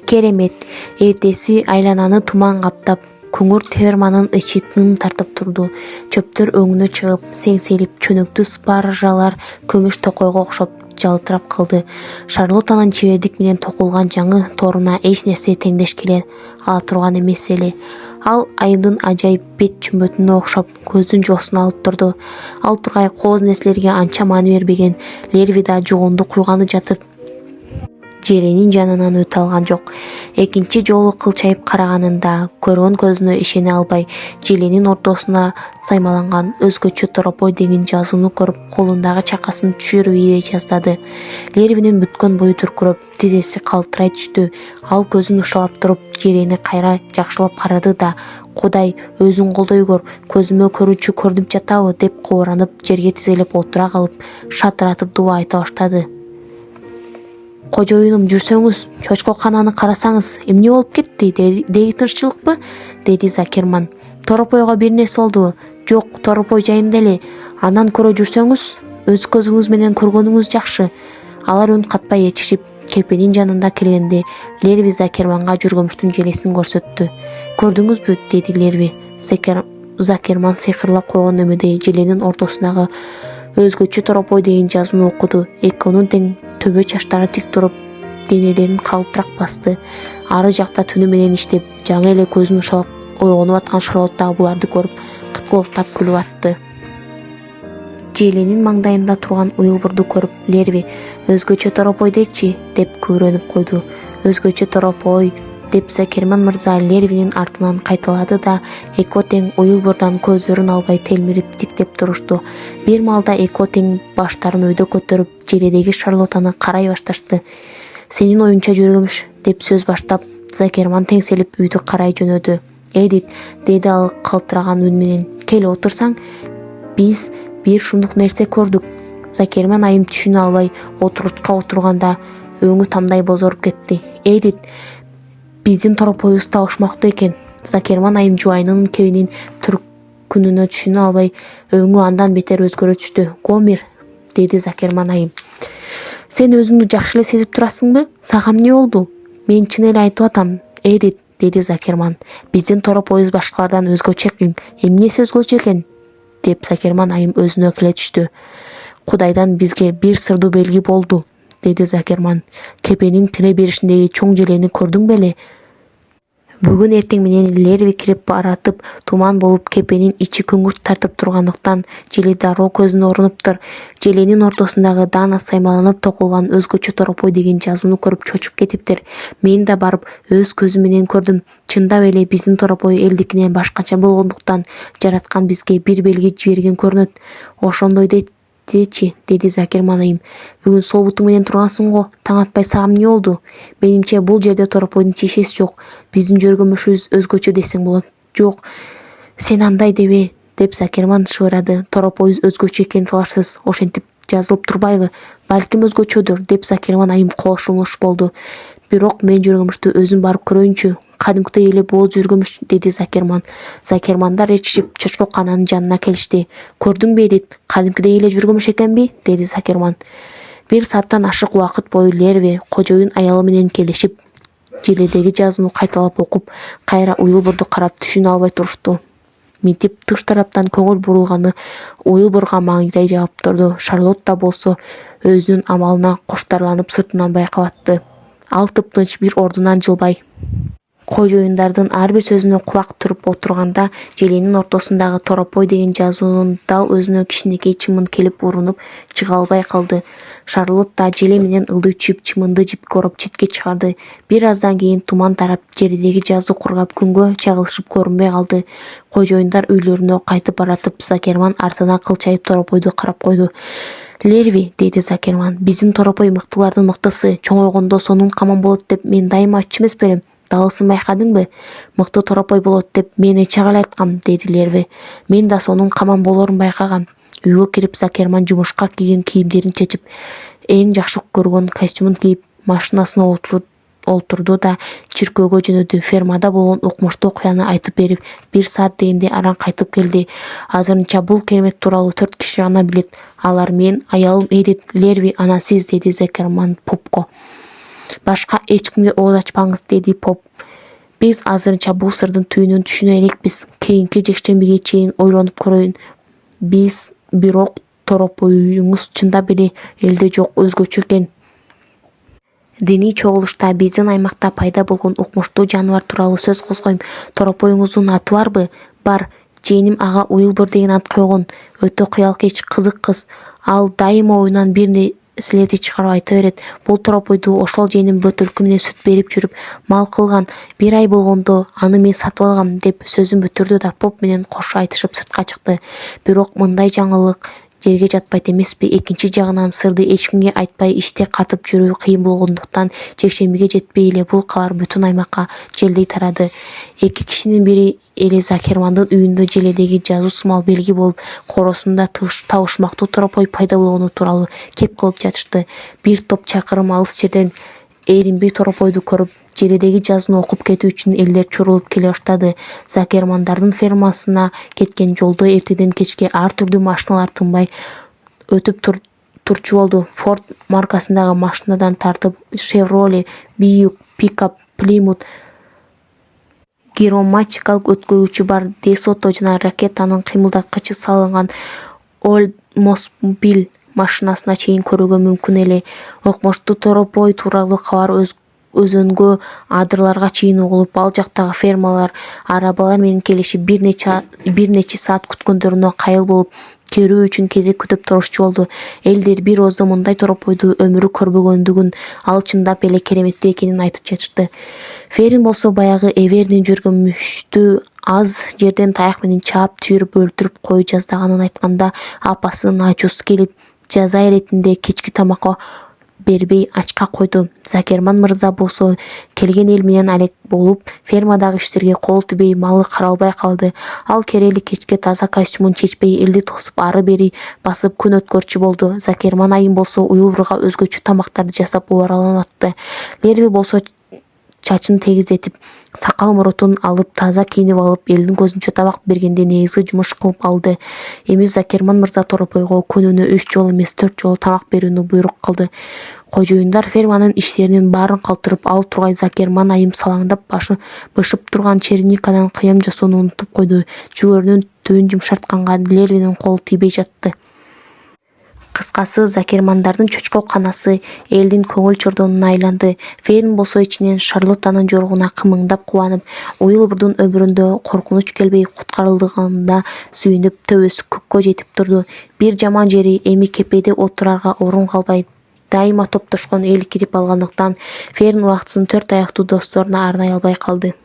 Керемет. Эртеси айлананы туман каптап, күңүрт ферманын ичи тым тартып турду. Чөптөр өңүнө чыгып, сеңселип, чөнөктүү спаржалар көмүш токойго окшоп жалтырап калды. Шарлотанын чебердик менен токулган жаңы торуна эч нерсе теңдеш келе ала турган эмес эле. Ал айымдын ажайып бет чүмбөтүнө окшоп көздүн жоосун алып турду. Ал тургай кооз нерселерге анча маани бербеген. Лерви да жугунду куйганы жатып желенин жанынан өтө алган жок. Экинчи жолу кылчайып караганында көргөн көзүнө ишене албай, желенин ортосуна саймаланган өзгөчө торопой деген жазууну көрүп, колундагы чакасын түшүрүп ийе жаздады. Лервинин бүткөн бою түркүрөп, тизеси калтырай түштү. Ал көзүн ушалап туруп, желени кайра жакшылап карады да: "Кудай, өзүң колдой көр, көзүмө көрүүчү көрдүп жатабы?" деп кубаранып, жерге тизелеп отура калып, шатыратып дуба айта баштады. "Кожоюнум, жүрсөңүз, чочко кананы карасаңыз, эмне болуп кетти? Деги тынччылыкпы?" деди Закерман. "Торопойго бир нерсе болдубу?" "Жок, торопой жайында эле. Андан көрө жүрсөңүз, өз көзүңүз менен көргөнүңүз жакшы." Алар үн катпай этишип, кепенин жанында келгенде Лерви Закерманга жүргөмүштүн желесин көрсөттү. "Көрдүңүзбү?" деди Лерви. Закерман сыйкырлап койгон өмөдөй желенин ортосундагы өзгөчө торопой деген жазууну окуду. Экөөнүн тең төбө чачтары тик туруп, денелерин калтырак басты. Ары жакта түнү менен иштеп, жаңы эле көзүн ушалап ойгонуп аткан Шарлотта буларды көрүп, кыткылыктап күлүп атты. Желенин маңдайында турган уюлбурду көрүп, Лерви: "Өзгөчө торопой дечи?" деп күбөрөнүп койду. "Өзгөчө торопой" деп Закерман мырза Лервинин артынан кайталады да, экөө тең уюлбурдан көздөрүн албай телмирип тиктеп турушту. Бир маалда экөө тең баштарын өйдө көтөрүп, желедеги Шарлотаны карай башташты. "Сенин оюңча жүргөмүш" деп сөз баштап, Закерман теңселип үйдү карай жөнөдү. "Эдит", деди ал калтыраган үн менен, "кел отурсаң, биз бир шумдук нерсе көрдүк." Закерман айым түшүнө албай отуручка отурганда өңү тамдай бозоруп кетти. "Эдит, биздин торопоюбуз табышмактуу экен." Закерман айым жубайынын кебинин түркүнүнө түшүнө албай, өңү андан бетер өзгөрө түштү. "Гомер", деди Закерман айым. "Сен өзүңдү жакшы эле сезип турасыңбы? Сага эмне болду?" "Мен чын эле айтып атам, Эдит", деди Закерман. "Биздин торопоюбуз башкалардан өзгөчө экен." "Эмнеси өзгөчө экен?" деп Закерман айым өзүнө келе түштү. "Кудайдан бизге бир сырдуу белги болду", деди Закерман. "Кепенин кире беришиндеги чоң желени көрдүң беле? Бүгүн эртең менен Лерви кирип баратып, туман болуп, кепенин ичи күңүрт тартып тургандыктан желе дароо көзүнө урунуптур. Желенин ортосундагы даана саймаланып токулган өзгөчө торопой деген жазууну көрүп чочуп кетиптир. Мен да барып өз көзүм менен көрдүм. Чындап эле биздин торопой элдикинен башкача болгондуктан жараткан бизге бир белги жиберген көрүнөт. Ошондой дечи", деди Закерман айым. "Бүгүн сол бутуң менен тургансың го, таң атпай сага эмне болду?" "Менимче, бул жерде торопойдун тиешеси жок. Биздин жөргөмүшүбүз өзгөчө десең болот." "Жок, сен андай дебе", деп Закерман шыбырады. "Торопоюбуз өзгөчө экени талашсыз. Ошентип жазылып турбайбы?" "Балким өзгөчөдүр", деп Закерман айым кол сунуш болду. "Бирок мен жөргөмүштү өзүм барып көрөйүнчү. Кадимкидей эле бооз жөргөмүш", деди Закерман. Закермандар этишип, чочко кананын жанына келишти. "Көрдүңбү, Эдит, кадимкидей эле жөргөмүш экенби?" деди Закерман. Бир сааттан ашык убакыт бою Лерви кожоюн аялы менен келишип, желедеги жазууну кайталап окуп, кайра уюлбурду карап түшүнө албай турушту. Мынтип тыш тараптан көңүл бурулганы уюлбурга маңыйдай жагып турду. Шарлотта болсо өзүнүн амалына куштарланып сыртынан байкап атты. Ал тыптынч бир ордунан жылбай, кожоюндардын ар бир сөзүнө кулак түрүп отурганда, желенин ортосундагы торопой деген жазуунун дал өзүнө кичинекей чымын келип урунуп чыга албай калды. Шарлотта желе менен ылдый түшүп, чымынды жипке ороп четке чыгарды. Бир аздан кийин туман тарап, желедеги жазуу кургап, күнгө чагылышып көрүнбөй калды. Кожоюндар үйлөрүнө кайтып баратып, Закерман артына кылчайып торопойду карап койду. "Лерви", деди Закерман, "биздин торопой мыктылардын мыктысы. Чоңойгондо сонун каман болот деп мен дайыма айтчу эмес белем? Далысын байкадыңбы? Мыкты торопой болот деп мен эчеге эле айткам", деди Лерви. "Мен да сонун каман болорун байкагам." Үйгө кирип, Закерман жумушка кийген кийимдерин чечип, эң жакшы көргөн костюмун кийип, машинасына олтурду да чиркөөгө жөнөдү. Фермада болгон укмуштуу окуяны айтып берип, 1 саат дегенде анан кайтып келди. "Азырынча бул керемет тууралуу 4 киши гана билет. Алар мен, аялым Эдит, Лерви, анан сиз", деди Закерман Попко. Башка эч кимге ооз ачпаңыз, деди Поп. Биз азырынча бул сырдын түйүнүн түшүнө элекпиз. Кийинки жекшембиге чейин ойлонуп көрөйүн. Бирок торопоюңуз чындап эле элде жок, өзгөчө экен. Диний чогулушта биздин аймакта пайда болгон укмуштуу жаныбар тууралуу сөз козгойм. Торопоюңуздун аты барбы? Бар. Жээним ага Уилбур деген ат койгон. Өтө кыялкеч, кызык кыз. Ал дайыма оюнан бир нерселерди чыгарып айта берет. Бул торопойду ошол жээним бөтөлкө менен сүт берип жүрүп мал кылган. Бир ай болгондо аны мен сатып алгам, деп сөзүн бүтүрдү да Поп менен кошо айтышып сыртка чыкты. Бирок мындай жаңылык жерге жатпайт эмеспи? Экинчи жагынан сырды эч кимге айтпай иште катып жүрүү кыйын болгондуктан жекшембиге жетпей эле бул кабар бүтүн аймакка желдей тарады. Эки кишинин бири Элизакермандын үйүндө желедеги жазуу сымал белги болуп, коросунда табышмактуу торопой пайда болгону тууралуу кеп кылып жатышты. Бир топ чакырым алыс жерден эринбей торопойду көрүп, желедеги жазууну окуп кетүү үчүн элдер чурулуп келе баштады. Закермандардын фермасына кеткен жолдо эртеден кечке ар түрдүү машиналар тынбай өтүп турчу болду. Форд маркасындагы машинадан тартып Chevrolet, Buick, пикап, Plymouth, гидроматикалык өткөрүүчү бар Десото жана ракетанын кыймылдаткычы салынган Oldsmobile машинасына чейин көрүүгө мүмкүн эле. Укмуштуу торопой тууралуу кабар өзөнгө адырларга чейин угулуп, ал жактагы фермалар арабалар менен келишип бир нече саат күткөндөрүнө кайыл болуп, көрүү үчүн кезек күтүп турушчу болду. Элдер бир ооздо мындай торопойду өмүрү көрбөгөндүгүн, ал чындап эле кереметтүү экенин айтып жатышты. Ферин болсо баягы эвердин жүргөн мүштү аз жерден таяк менен чаап түйүрүп өлтүрүп кою жаздаганын айтканда, апасынын ачуусу келип, жаза иретинде кечки тамакка бербей ачка койду. Закерман мырза болсо келген эл менен алек болуп, фермадагы иштерге кол тийбей, малы каралбай калды. Ал керели кечке таза костюмун чечпей, элди тосуп ары-бери басып күн өткөрчү болду. Закерман айым болсо Уилбурга өзгөчө тамактарды жасап убараланатты. Лерви болсо чачын тегизетип, сакал-мурутун алып, таза кийинип алып, элдин көзүнчө тамак бергенде негизги жумуш кылып алды. Эми Закерман мырза торопойго күнүнө 3 жолу эмес 4 жолу тамак берүүнү буйрук кылды. Кожоюндар ферманын иштеринин баарын калтырып, ал тургай Закерман айым салаңдап бышып турган черникадан кыям жасоону унутуп койду. Жүгөрүнүн түбүн жумшартканга Лервинин колу тийбей жатты. Кыскасы, Закермандардын чочко канасы элдин көңүл чордонуна айланды. Ферин болсо ичинен Шарлоттанын жоругуна кымыңдап кубанып, Уилбурдун өмүрүндө коркунуч келбей куткарылганына сүйүнүп, төбөсү көккө жетип турду. Бир жаман жери, эми кепеде отурарга орун калбай, дайыма топтошкон эл кирип алгандыктан Ферин убактысын 4 аяктуу досторуна арнай албай калды.